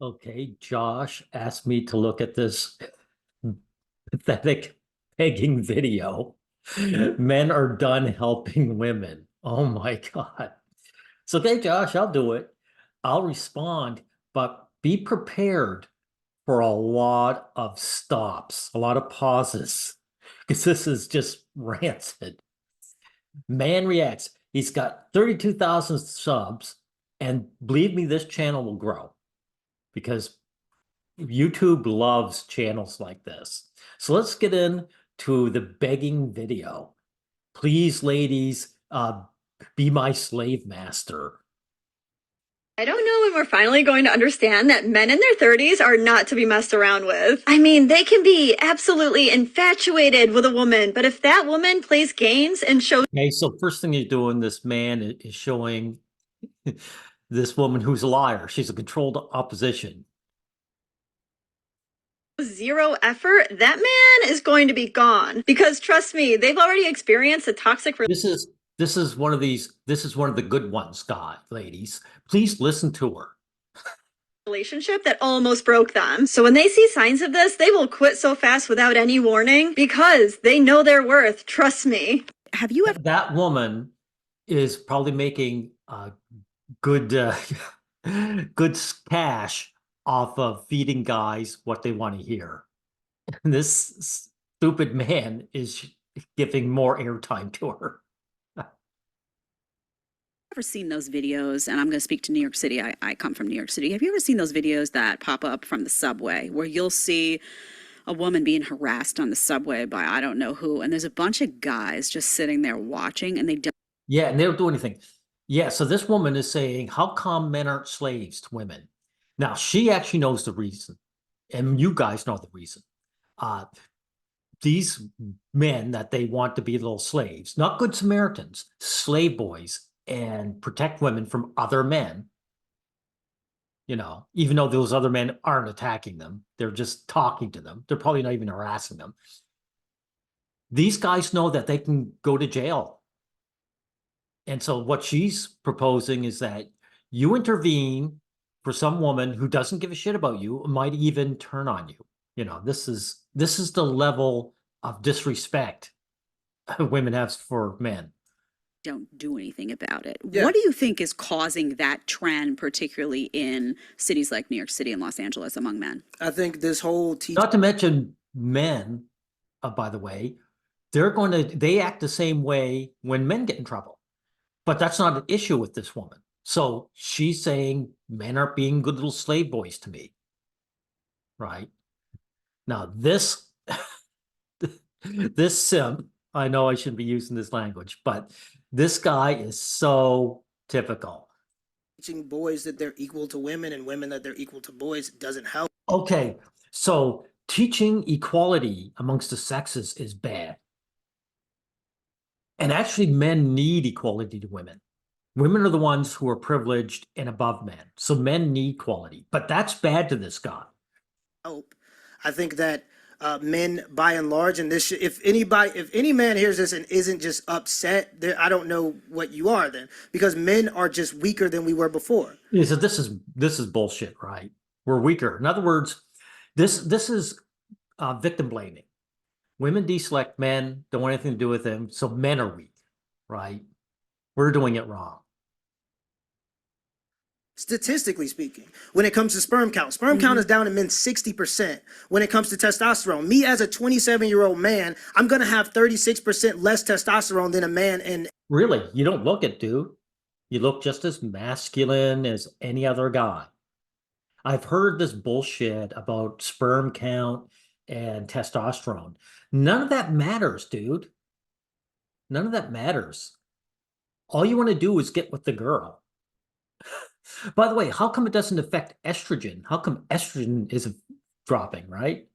Okay, Josh asked me to look at this pathetic pegging video. Men are done helping women. Oh my God. So, okay, Josh, I'll do it. I'll respond, but be prepared for a lot of stops, a lot of pauses, because this is just rancid. Man reacts. He's got 32,000 subs, and believe me, this channel will grow because YouTube loves channels like this. So let's get into the begging video. Please, ladies, be my slave master. I don't know when we're finally going to understand that men in their 30s are not to be messed around with. I mean, they can be absolutely infatuated with a woman, but if that woman plays games and shows Okay, so first thing he's doing, this man is showing this woman who's a liar. She's a controlled opposition. zero effort, that man is going to be gone. Because trust me, they've already experienced a toxic This is one of the good ones, God, ladies. Please listen to her. relationship that almost broke them. So when they see signs of this, they will quit so fast without any warning because they know their worth. Trust me. Have you ever That woman is probably making good good cash off of feeding guys what they want to hear. This stupid man is giving more airtime to her. Ever seen those videos? And I'm going to speak to New York City. I come from New York City. Have you ever seen those videos that pop up from the subway where you'll see a woman being harassed on the subway by I don't know who, and there's a bunch of guys just sitting there watching and they don't. Yeah, and they don't do anything. Yeah, so this woman is saying, how come men aren't slaves to women? Now, she actually knows the reason, and you guys know the reason. Uh, these men that they want to be little slaves, not good Samaritans, slave boys, and protect women from other men. You know, even though those other men aren't attacking them, they're just talking to them. They're probably not even harassing them. These guys know that they can go to jail. And so what she's proposing is that you intervene for some woman who doesn't give a shit about you, might even turn on you. You know, this is the level of disrespect women have for men. Don't do anything about it. Yeah. What do you think is causing that trend, particularly in cities like New York City and Los Angeles among men? I think this whole Not to mention men, by the way, they act the same way when men get in trouble. But that's not an issue with this woman. So she's saying men aren't being good little slave boys to me. Right? Now this this sim, I know I shouldn't be using this language, but this guy is so typical. teaching boys that they're equal to women and women that they're equal to boys doesn't help. Okay, so teaching equality amongst the sexes is bad. And actually, men need equality to women. Women are the ones who are privileged and above men. So men need equality, but that's bad to this guy. I think that men, by and large, and this, if any man hears this and isn't just upset, I don't know what you are then, because men are just weaker than we were before. Yeah, so this is bullshit, right? We're weaker. In other words, this is victim blaming. Women deselect men, don't want anything to do with them, so men are weak, right? We're doing it wrong. Statistically speaking, when it comes to sperm count is down in men 60%. When it comes to testosterone, me as a 27-year-old man, I'm going to have 36% less testosterone than a man. And really, you don't look it, dude. You look just as masculine as any other guy. I've heard this bullshit about sperm count and testosterone. None of that matters, dude. None of that matters. All you want to do is get with the girl. By the way, how come it doesn't affect estrogen? How come estrogen is dropping, right?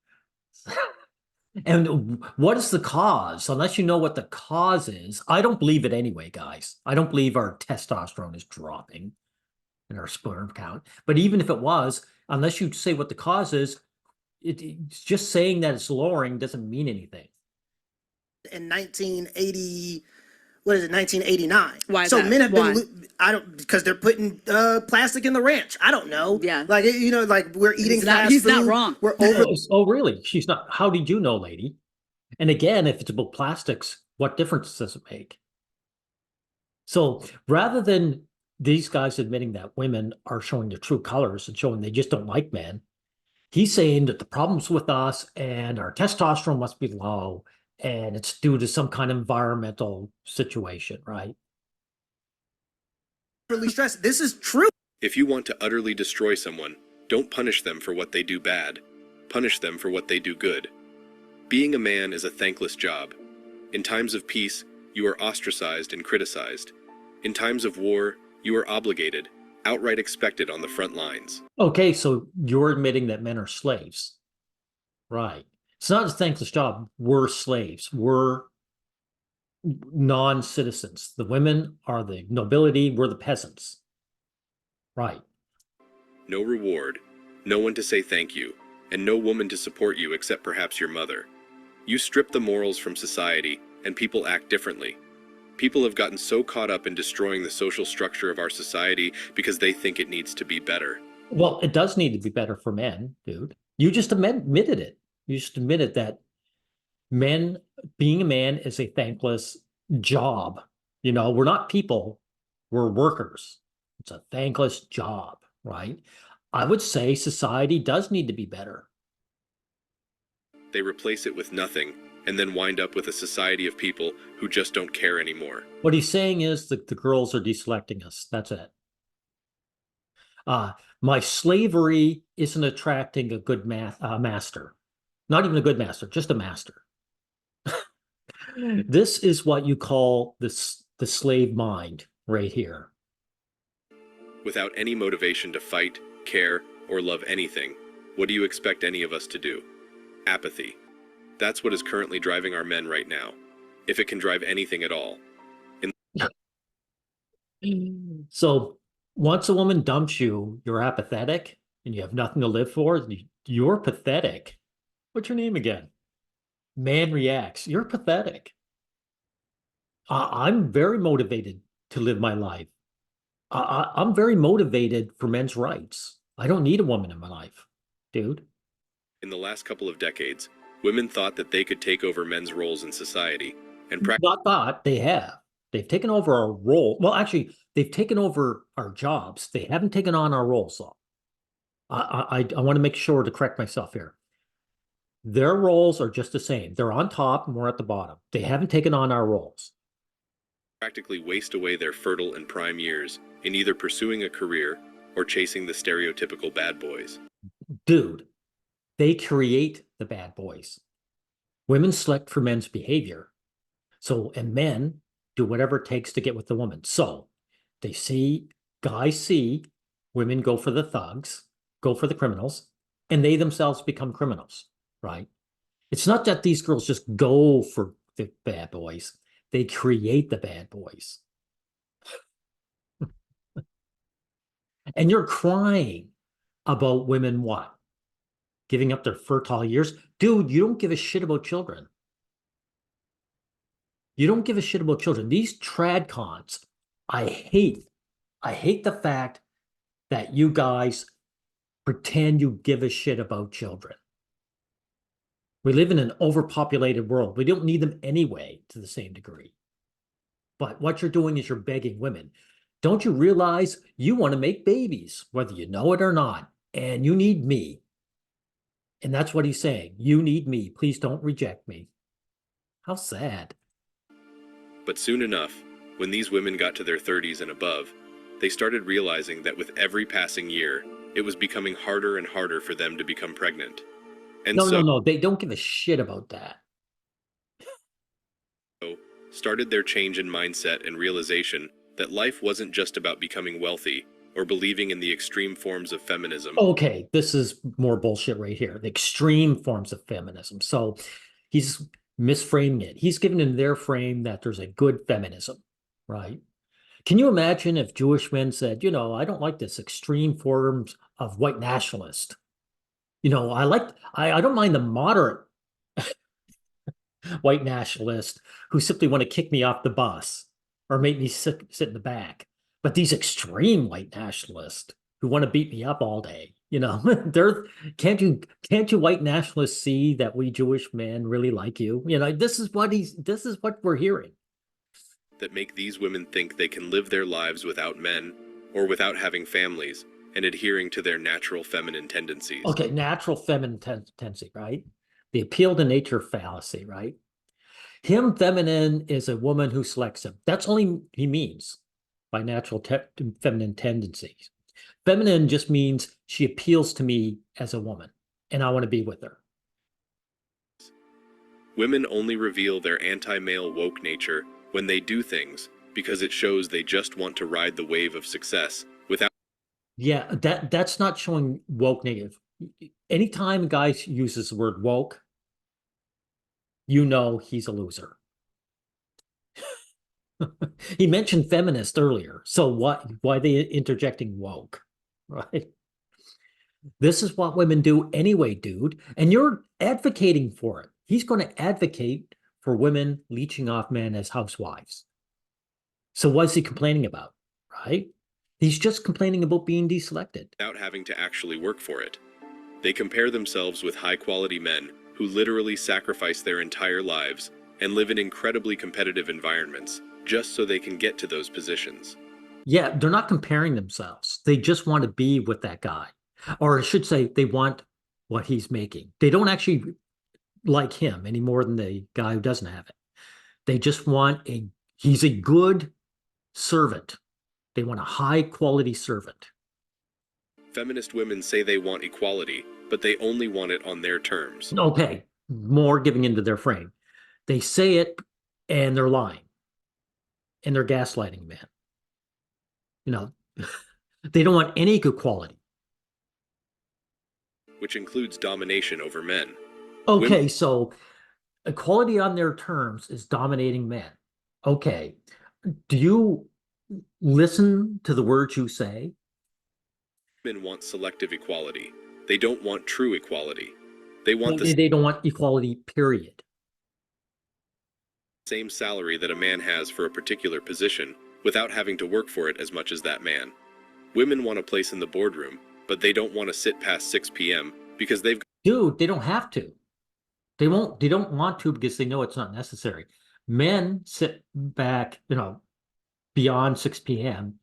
And what is the cause? Unless you know what the cause is, I don't believe it anyway, guys. I don't believe our testosterone is dropping and our sperm count. But even if it was, unless you say what the cause is, it's just saying that it's lowering doesn't mean anything. in 1980, what is it, 1989. Why is so that? men have Why? been, because they're putting plastic in the ranch. I don't know. Yeah. Like, you know, like we're eating fast He's food. not wrong. We're over. Oh, really? She's not. How did you know, lady? And again, if it's about plastics, what difference does it make? So rather than these guys admitting that women are showing their true colors and showing they just don't like men, he's saying that the problem's with us and our testosterone must be low and it's due to some kind of environmental situation, right? Really stressed. This is true. If you want to utterly destroy someone, don't punish them for what they do bad. Punish them for what they do good. Being a man is a thankless job. In times of peace, you are ostracized and criticized. In times of war, you are obligated, outright expected on the front lines. Okay, so you're admitting that men are slaves. Right. It's not a thankless job. We're slaves. We're non-citizens. The women are the nobility. We're the peasants. Right. No reward, no one to say thank you, and no woman to support you except perhaps your mother. You strip the morals from society, and people act differently. People have gotten so caught up in destroying the social structure of our society because they think it needs to be better. Well, it does need to be better for men, dude. You just admitted it. You just admitted that being a man is a thankless job. You know, we're not people, we're workers. It's a thankless job, right? I would say society does need to be better. They replace it with nothing, and then wind up with a society of people who just don't care anymore. What he's saying is that the girls are deselecting us. That's it. My slavery isn't attracting a good master. Not even a good master, just a master. This is what you call the slave mind right here. Without any motivation to fight, care, or love anything, what do you expect any of us to do? Apathy. That's what is currently driving our men right now, if it can drive anything at all. So once a woman dumps you, you're apathetic and you have nothing to live for. You're pathetic. What's your name again? Man reacts. You're pathetic. I'm very motivated to live my life. I'm very motivated for men's rights. I don't need a woman in my life, dude. In the last couple of decades, women thought that they could take over men's roles in society and Not thought, they have. They've taken over our role. Well, actually, they've taken over our jobs. They haven't taken on our roles, though. I want to make sure to correct myself here. Their roles are just the same. They're on top and we're at the bottom. They haven't taken on our roles. practically waste away their fertile and prime years in either pursuing a career or chasing the stereotypical bad boys. Dude, they create the bad boys. Women select for men's behavior. And men do whatever it takes to get with the woman. So guys see women go for the thugs, go for the criminals, and they themselves become criminals, right? It's not that these girls just go for the bad boys. They create the bad boys. And you're crying about women what? Giving up their fertile years? Dude, you don't give a shit about children. You don't give a shit about children. These Tradcons, I hate the fact that you guys pretend you give a shit about children. We live in an overpopulated world. We don't need them anyway to the same degree. But what you're doing is you're begging women. Don't you realize you want to make babies, whether you know it or not, and you need me. And that's what he's saying. You need me. Please don't reject me. How sad. But soon enough, when these women got to their 30s and above, they started realizing that with every passing year, it was becoming harder and harder for them to become pregnant. And No. They don't give a shit about that. Started their change in mindset and realization that life wasn't just about becoming wealthy or believing in the extreme forms of feminism. Okay, this is more bullshit right here. The extreme forms of feminism. So he's misframing it. He's given in their frame that there's a good feminism, right? Can you imagine if Jewish men said, I don't like this extreme forms of white nationalist. I don't mind the moderate white nationalist who simply want to kick me off the bus. or make me sit in the back. But these extreme white nationalists who want to beat me up all day, they're can't you white nationalists see that we Jewish men really like you? This is what we're hearing. That make these women think they can live their lives without men or without having families and adhering to their natural feminine tendencies. Okay, natural feminine tendency, right? The appeal to nature fallacy, right? Him feminine is a woman who selects him. That's all he means by natural feminine tendencies. Feminine just means she appeals to me as a woman, and I want to be with her. Women only reveal their anti-male woke nature when they do things because it shows they just want to ride the wave of success without. Yeah, that's not showing woke native. Anytime a guy uses the word woke, he's a loser. He mentioned feminist earlier. So why are they interjecting woke? Right? This is what women do anyway, dude. And you're advocating for it. He's going to advocate for women leeching off men as housewives. So what's he complaining about? Right? He's just complaining about being deselected. Without having to actually work for it. They compare themselves with high-quality men who literally sacrifice their entire lives and live in incredibly competitive environments just so they can get to those positions. Yeah, they're not comparing themselves. They just want to be with that guy. Or I should say they want what he's making. They don't actually like him any more than the guy who doesn't have it. They just want he's a good servant. They want a high-quality servant. Feminist women say they want equality, but they only want it on their terms. Okay, more giving into their frame. They say it and they're lying. And they're gaslighting men. They don't want any equality. Which includes domination over men. Okay, so equality on their terms is dominating men. Okay, do you listen to the words you say? Women want selective equality. They don't want true equality. They want They don't want equality, period. Same salary that a man has for a particular position without having to work for it as much as that man. Women want a place in the boardroom, but they don't want to sit past 6 p.m. because they've... Dude, they don't have to. They don't want to because they know it's not necessary. Men sit back, beyond 6 p.m.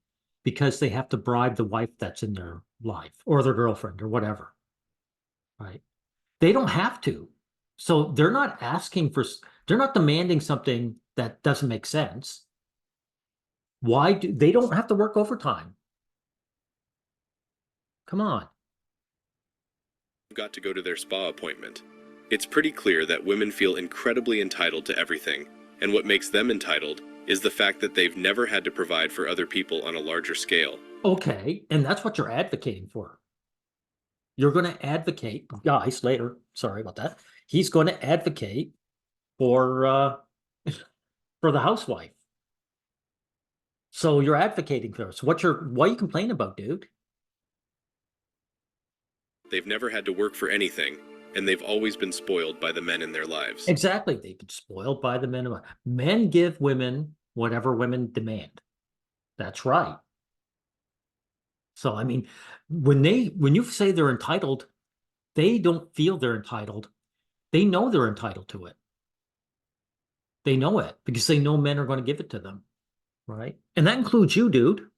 because they have to bribe the wife that's in their life or their girlfriend or whatever. Right? They don't have to. So they're not they're not demanding something that doesn't make sense. They don't have to work overtime. Come on. Got to go to their spa appointment. It's pretty clear that women feel incredibly entitled to everything, and what makes them entitled is the fact that they've never had to provide for other people on a larger scale. Okay, and that's what you're advocating for. You're going to advocate, guys, later, sorry about that. He's going to advocate for the housewife. So you're advocating for us. What are you complaining about, dude? They've never had to work for anything, and they've always been spoiled by the men in their lives. Exactly. They've been spoiled by the men. Men give women whatever women demand. That's right. So, I mean, when you say they're entitled, they don't feel they're entitled. They know they're entitled to it. They know it because they know men are going to give it to them. Right? And that includes you, dude.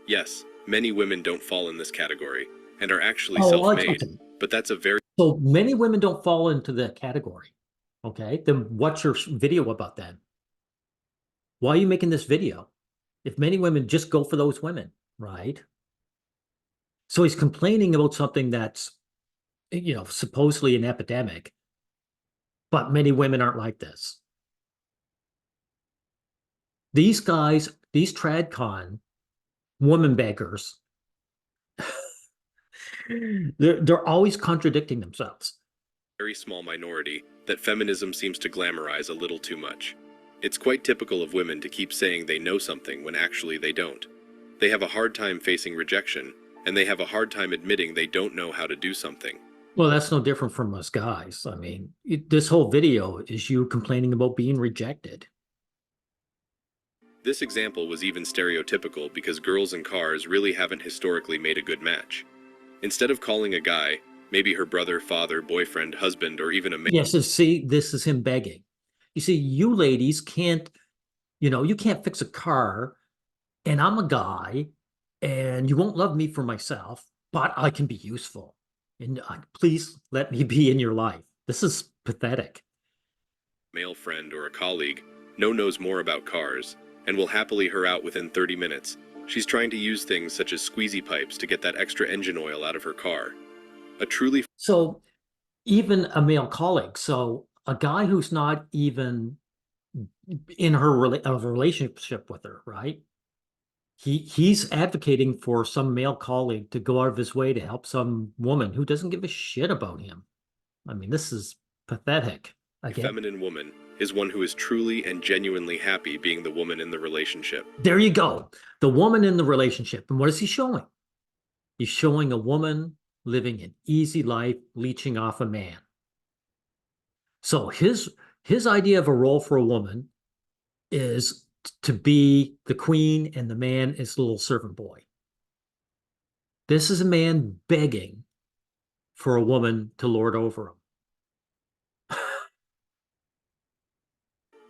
Yes, many women don't fall in this category and are actually self-made, okay. but that's a very... So many women don't fall into the category. Okay, then what's your video about then? Why are you making this video? If many women just go for those women, right? So he's complaining about something that's, supposedly an epidemic, but many women aren't like this. These guys, these Tradcon woman beggars, they're always contradicting themselves. Very small minority that feminism seems to glamorize a little too much. It's quite typical of women to keep saying they know something when actually they don't. They have a hard time facing rejection, and they have a hard time admitting they don't know how to do something. Well, that's no different from us guys. I mean, this whole video is you complaining about being rejected. This example was even stereotypical because girls and cars really haven't historically made a good match. Instead of calling a guy, maybe her brother, father, boyfriend, husband, or even a man. Yes, so see, this is him begging. You see, you ladies can't, you can't fix a car, and I'm a guy, and you won't love me for myself, but I can be useful. And please let me be in your life. This is pathetic. Male friend or a colleague knows more about cars and will happily her out within 30 minutes. She's trying to use things such as squeezy pipes to get that extra engine oil out of her car. A truly So even a male colleague, so a guy who's not even in a relationship with her, right? He's advocating for some male colleague to go out of his way to help some woman who doesn't give a shit about him. I mean, this is pathetic. Again, feminine woman is one who is truly and genuinely happy being the woman in the relationship. there you go. The woman in the relationship. And what is he showing? He's showing a woman living an easy life, leeching off a man. So his idea of a role for a woman is to be the queen, and the man is the little servant boy. This is a man begging for a woman to lord over him.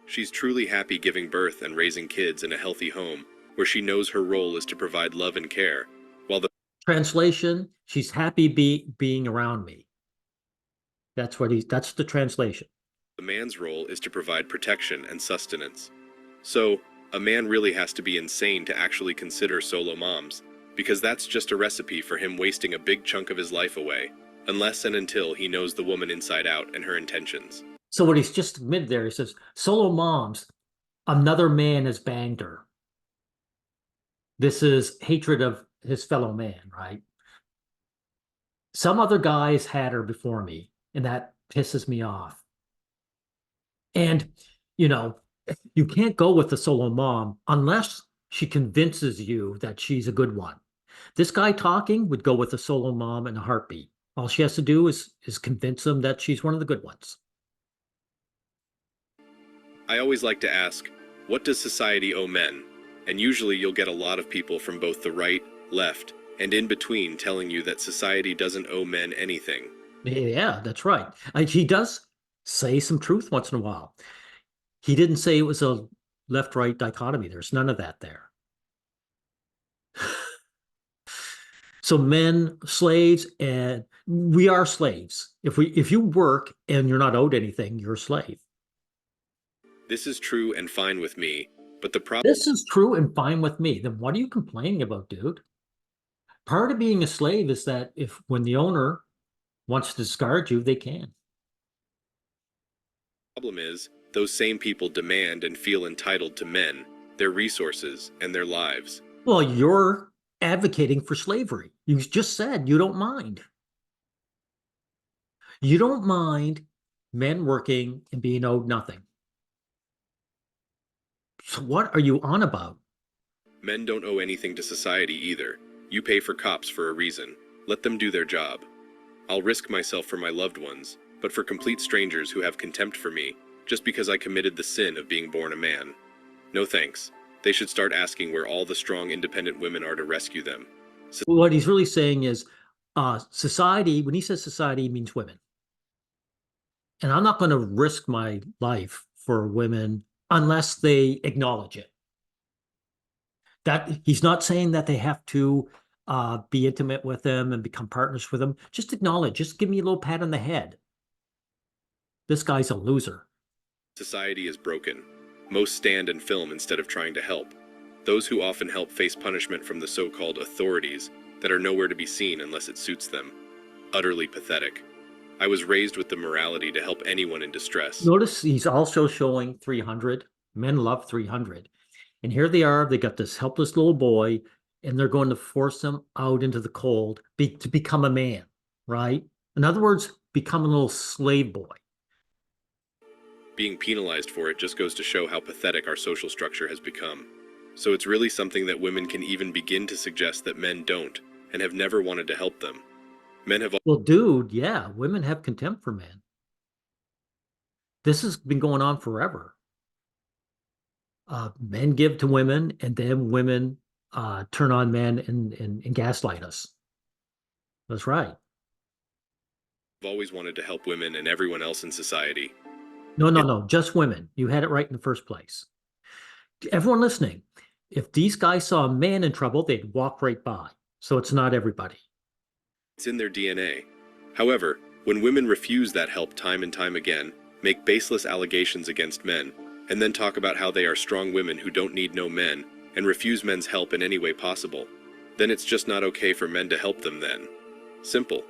She's truly happy giving birth and raising kids in a healthy home where she knows her role is to provide love and care, while the Translation, she's happy being around me. That's the translation. man's role is to provide protection and sustenance. So, a man really has to be insane to actually consider solo moms, because that's just a recipe for him wasting a big chunk of his life away, unless and until he knows the woman inside out and her intentions. So what he's just admitted there, he says, solo moms, another man has banged her. This is hatred of his fellow man, right? Some other guys had her before me, and that pisses me off. And, you can't go with the solo mom unless she convinces you that she's a good one. This guy talking would go with a solo mom in a heartbeat. All she has to do is convince him that she's one of the good ones. I always like to ask, what does society owe men? And usually you'll get a lot of people from both the right, left, and in between telling you that society doesn't owe men anything. Yeah, that's right. He does say some truth once in a while. He didn't say it was a left-right dichotomy. There's none of that there. So men, slaves, and we are slaves. If you work and you're not owed anything, you're a slave. This is true and fine with me, but the problem This is true and fine with me. Then what are you complaining about, dude? Part of being a slave is that when the owner wants to discard you, they can. is, those same people demand and feel entitled to men, their resources, and their lives. Well, you're advocating for slavery. You just said you don't mind. You don't mind men working and being owed nothing. So what are you on about? Men don't owe anything to society either. You pay for cops for a reason. Let them do their job. I'll risk myself for my loved ones, but for complete strangers who have contempt for me, just because I committed the sin of being born a man. No thanks. They should start asking where all the strong, independent women are to rescue them. What he's really saying is society, when he says society, he means women. And I'm not going to risk my life for women unless they acknowledge it. That he's not saying that they have to be intimate with them and become partners with them. Just acknowledge, just give me a little pat on the head. This guy's a loser. Society is broken. Most stand and film instead of trying to help. Those who often help face punishment from the so-called authorities that are nowhere to be seen unless it suits them. Utterly pathetic. I was raised with the morality to help anyone in distress. Notice he's also showing 300. Men love 300. And here they are, they got this helpless little boy, and they're going to force him out into the cold to become a man, right? In other words, become a little slave boy. Being penalized for it just goes to show how pathetic our social structure has become. So it's really something that women can even begin to suggest that men don't, and have never wanted to help them. Men have... Well, dude, yeah, women have contempt for men. This has been going on forever. Men give to women, and then women turn on men and gaslight us. That's right. I've always wanted to help women and everyone else in society. No, just women. You had it right in the first place. Everyone listening, if these guys saw a man in trouble, they'd walk right by. So it's not everybody. It's in their DNA. However, when women refuse that help time and time again, make baseless allegations against men, and then talk about how they are strong women who don't need no men, and refuse men's help in any way possible, then it's just not okay for men to help them then. Simple.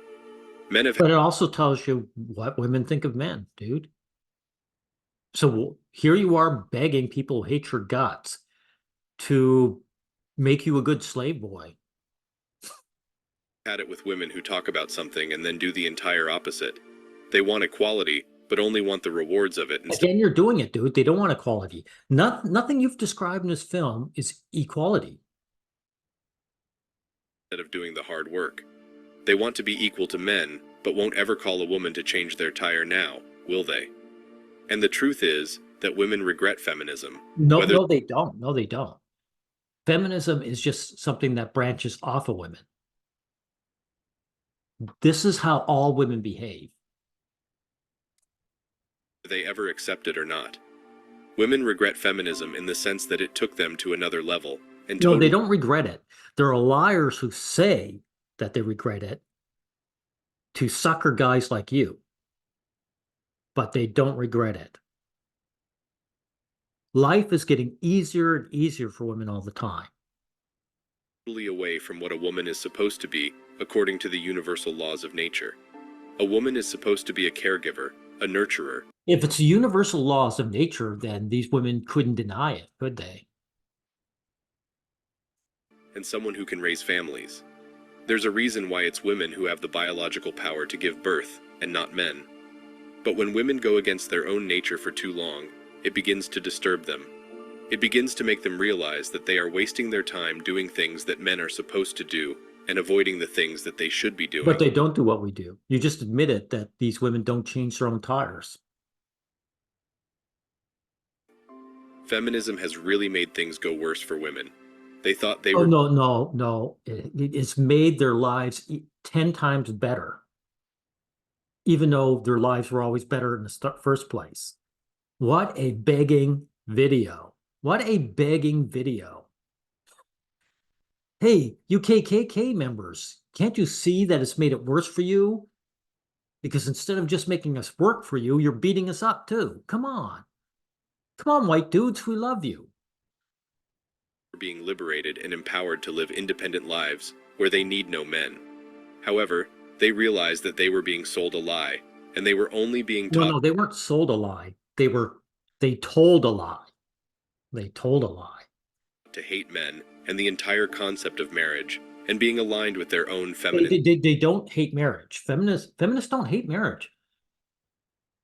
Men have But it also tells you what women think of men, dude. So here you are begging people who hate your guts to make you a good slave boy. had it with women who talk about something and then do the entire opposite. They want equality, but only want the rewards of it instead Again, you're doing it, dude. They don't want equality. Nothing you've described in this film is equality. of doing the hard work. They want to be equal to men, but won't ever call a woman to change their tire now, will they? And the truth is that women regret feminism. No, Whether no, they don't. No, they don't. Feminism is just something that branches off of women. This is how all women behave. they ever accept it or not. Women regret feminism in the sense that it took them to another level. And No, they don't regret it. There are liars who say that they regret it to sucker guys like you, but they don't regret it. Life is getting easier and easier for women all the time. totally away from what a woman is supposed to be according to the universal laws of nature. A woman is supposed to be a caregiver, a nurturer, If it's the universal laws of nature, then these women couldn't deny it, could they? and someone who can raise families. There's a reason why it's women who have the biological power to give birth, and not men. But when women go against their own nature for too long, it begins to disturb them. It begins to make them realize that they are wasting their time doing things that men are supposed to do, and avoiding the things that they should be doing. But they don't do what we do. You just admitted that these women don't change their own tires. Feminism has really made things go worse for women. They thought they Oh, were no. It's made their lives 10 times better, even though their lives were always better in the first place. What a begging video. What a begging video. Hey, you KKK members, can't you see that it's made it worse for you? Because instead of just making us work for you, you're beating us up too. Come on. Come on, white dudes, we love you. being liberated and empowered to live independent lives where they need no men. However, they realized that they were being sold a lie, and they were only being taught No, they weren't sold a lie. They told a lie. They told a lie. to hate men and the entire concept of marriage, and being aligned with their own They, feminine. they don't hate marriage. Feminists don't hate marriage.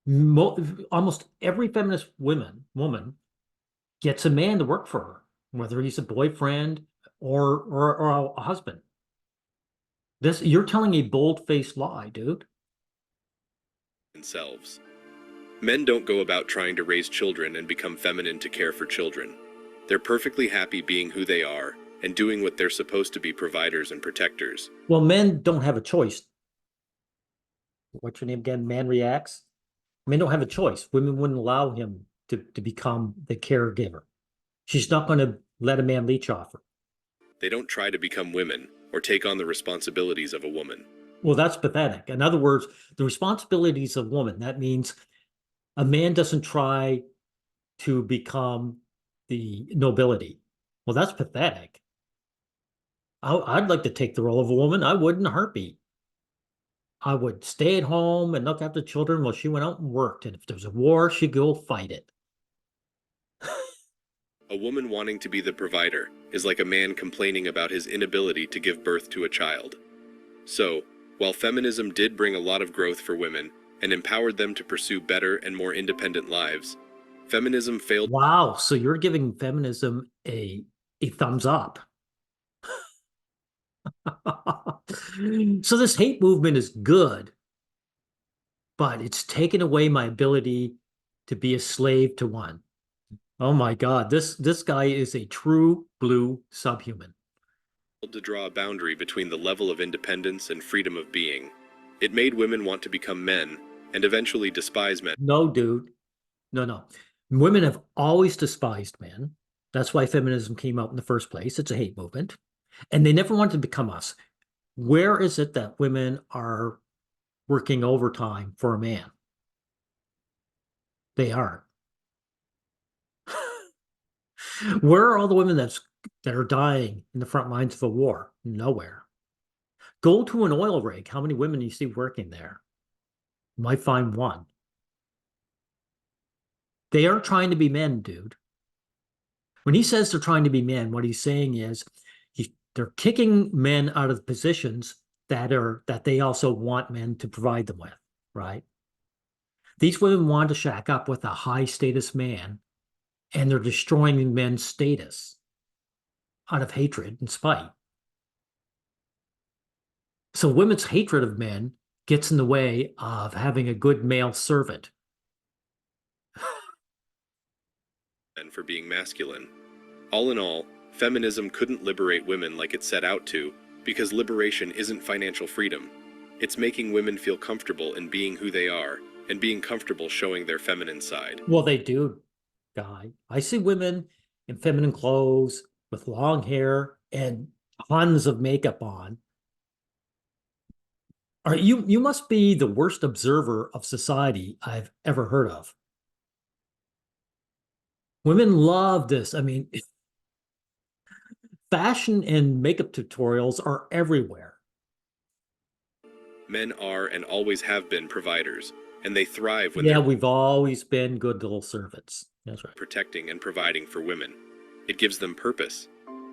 Almost every feminist woman gets a man to work for her, whether he's a boyfriend or a husband. You're telling a bold-faced lie, dude. Themselves. Men don't go about trying to raise children and become feminine to care for children. They're perfectly happy being who they are and doing what they're supposed to be, providers and protectors. Well, men don't have a choice. What's your name again? Man reacts. Men don't have a choice. Women wouldn't allow him to become the caregiver. She's not going to let a man leech off her. They don't try to become women or take on the responsibilities of a woman. Well, that's pathetic. In other words, the responsibilities of a woman, that means a man doesn't try to become the nobility. Well, that's pathetic. I'd like to take the role of a woman. I would in a heartbeat. I would stay at home and look after children while she went out and worked. And if there's a war, she'd go fight it. A woman wanting to be the provider is like a man complaining about his inability to give birth to a child. So, while feminism did bring a lot of growth for women and empowered them to pursue better and more independent lives, feminism failed. Wow. So you're giving feminism a thumbs up. So this hate movement is good, but it's taken away my ability to be a slave to one. Oh my God, this guy is a true blue subhuman. To draw a boundary between the level of independence and freedom of being. It made women want to become men and eventually despise men. No, dude. No, no. Women have always despised men. That's why feminism came out in the first place. It's a hate movement. And they never wanted to become us. Where is it that women are working overtime for a man? They are. Where are all the women that are dying in the front lines of a war? Nowhere. Go to an oil rig. How many women do you see working there? You might find one. They are trying to be men, dude. When he says they're trying to be men, what he's saying is they're kicking men out of positions that they also want men to provide them with, right? These women want to shack up with a high status man, and they're destroying men's status out of hatred and spite. So women's hatred of men gets in the way of having a good male servant. And for being masculine. All in all, feminism couldn't liberate women like it set out to, because liberation isn't financial freedom. It's making women feel comfortable in being who they are, and being comfortable showing their feminine side. Well, they do, Guy. I see women in feminine clothes with long hair and tons of makeup on. You must be the worst observer of society I've ever heard of. Women love this. I mean, fashion and makeup tutorials are everywhere. Men are and always have been providers, and they thrive when Yeah, they're we've always been good little servants. That's right. protecting and providing for women. It gives them purpose.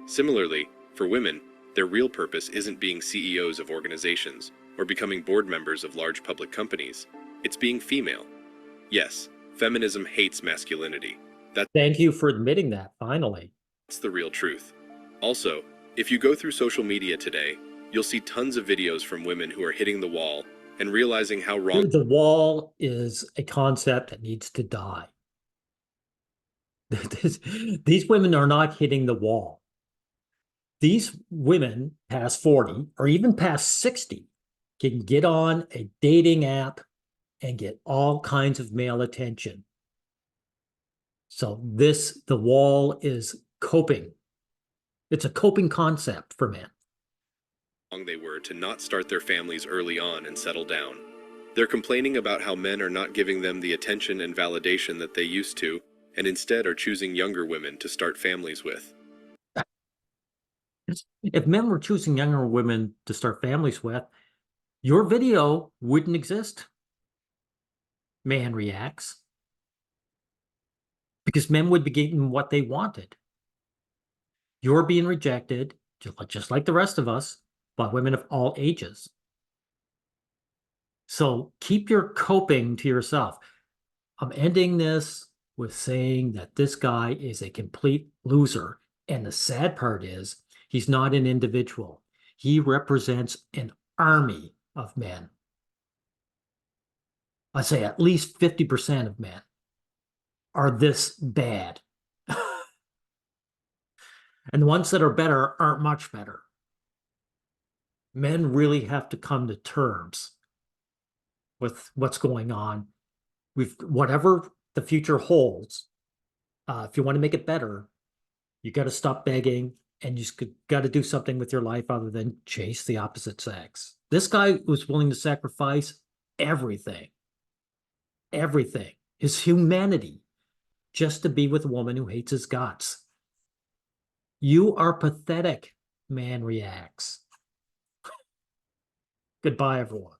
Similarly, for women, their real purpose isn't being CEOs of organizations or becoming board members of large public companies. It's being female. Yes, feminism hates masculinity. Thank you for admitting that, finally. That's the real truth. Also, if you go through social media today, you'll see tons of videos from women who are hitting the wall and realizing how wrong The wall is a concept that needs to die. These women are not hitting the wall. These women past 40 or even past 60 can get on a dating app and get all kinds of male attention. So the wall is coping. It's a coping concept for men. they were to not start their families early on and settle down. They're complaining about how men are not giving them the attention and validation that they used to, and instead are choosing younger women to start families with. If men were choosing younger women to start families with, your video wouldn't exist. Man reacts. Because men would be getting what they wanted. You're being rejected, just like the rest of us, by women of all ages. So keep your coping to yourself. I'm ending this with saying that this guy is a complete loser. And the sad part is, he's not an individual. He represents an army of men. I'd say at least 50% of men are this bad. And the ones that are better aren't much better. Men really have to come to terms with what's going on. Whatever the future holds, if you want to make it better, you got to stop begging, and you got to do something with your life other than chase the opposite sex. This guy was willing to sacrifice everything, his humanity, just to be with a woman who hates his guts. You are pathetic, man reacts. Goodbye, everyone.